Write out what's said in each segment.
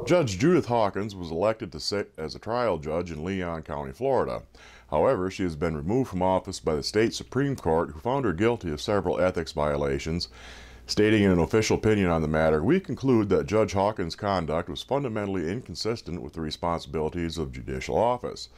Judge Judith Hawkins was elected to sit as a trial judge in Leon County, Florida. However, she has been removed from office by the state Supreme Court, who found her guilty of several ethics violations. Stating in an official opinion on the matter, "We conclude that Judge Hawkins' conduct was fundamentally inconsistent with the responsibilities of judicial office,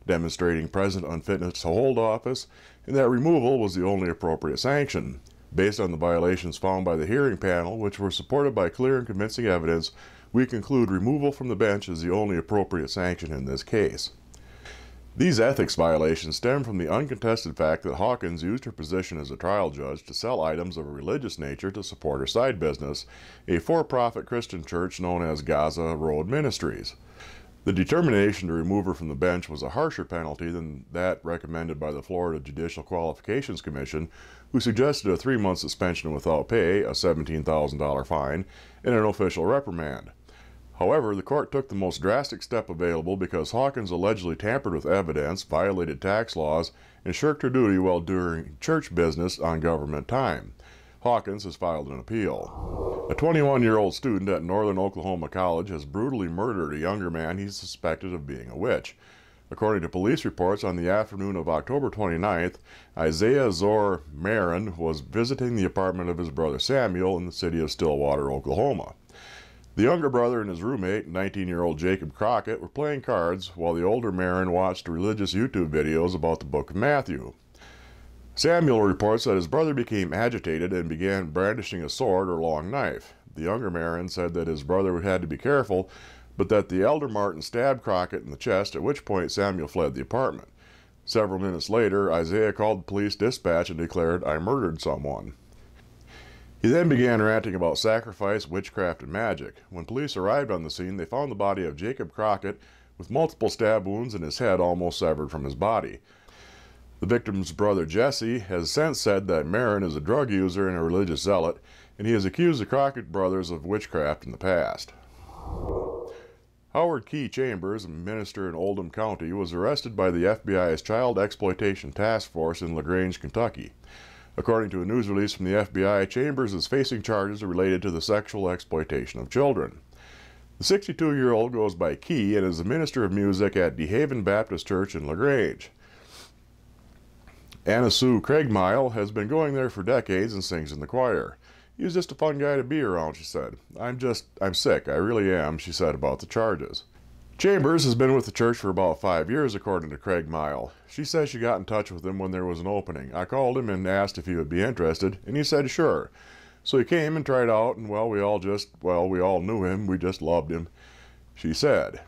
demonstrating present unfitness to hold office, and that removal was the only appropriate sanction. Based on the violations found by the hearing panel, which were supported by clear and convincing evidence, we conclude removal from the bench is the only appropriate sanction in this case." These ethics violations stem from the uncontested fact that Hawkins used her position as a trial judge to sell items of a religious nature to support her side business, a for-profit Christian church known as Gaza Road Ministries. The determination to remove her from the bench was a harsher penalty than that recommended by the Florida Judicial Qualifications Commission, who suggested a 3-month suspension without pay, a $17,000 fine, and an official reprimand. However, the court took the most drastic step available because Hawkins allegedly tampered with evidence, violated tax laws, and shirked her duty while doing church business on government time. Hawkins has filed an appeal. A 21-year-old student at Northern Oklahoma College has brutally murdered a younger man he's suspected of being a witch. According to police reports, on the afternoon of October 29th, Isaiah Zor Marin was visiting the apartment of his brother Samuel in the city of Stillwater, Oklahoma. The younger brother and his roommate, 19-year-old Jacob Crockett, were playing cards while the older Marin watched religious YouTube videos about the book of Matthew. Samuel reports that his brother became agitated and began brandishing a sword or long knife. The younger Marin said that his brother had to be careful, but that the elder Martin stabbed Crockett in the chest, at which point Samuel fled the apartment. Several minutes later, Isaiah called the police dispatch and declared, "I murdered someone." He then began ranting about sacrifice, witchcraft, and magic. When police arrived on the scene, they found the body of Jacob Crockett with multiple stab wounds and his head almost severed from his body. The victim's brother Jesse has since said that Marin is a drug user and a religious zealot, and he has accused the Crockett brothers of witchcraft in the past. Howard Key Chambers, a minister in Oldham County, was arrested by the FBI's Child Exploitation Task Force in LaGrange, Kentucky. According to a news release from the FBI, Chambers is facing charges related to the sexual exploitation of children. The 62-year-old goes by Key and is a minister of music at DeHaven Baptist Church in LaGrange. Anna Sue Craigmile has been going there for decades and sings in the choir. "He's just a fun guy to be around," she said. I'm sick, I really am," she said about the charges. Chambers has been with the church for about 5 years, according to Craigmile. She says she got in touch with him when there was an opening. "I called him and asked if he would be interested, and he said sure. So he came and tried out, and we all knew him, we just loved him," she said.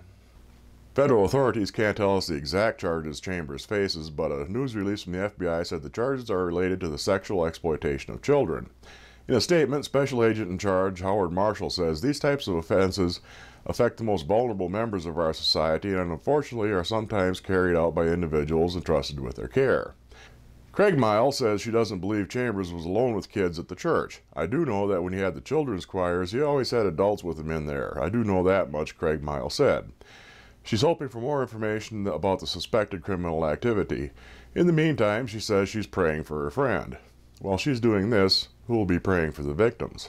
Federal authorities can't tell us the exact charges Chambers faces, but a news release from the FBI said the charges are related to the sexual exploitation of children. In a statement, Special Agent in Charge Howard Marshall says these types of offenses affect the most vulnerable members of our society and unfortunately are sometimes carried out by individuals entrusted with their care. Craigmile says she doesn't believe Chambers was alone with kids at the church. "I do know that when he had the children's choirs, he always had adults with him in there. I do know that much," Craigmile said. She's hoping for more information about the suspected criminal activity. In the meantime, she says she's praying for her friend. While she's doing this, who will be praying for the victims?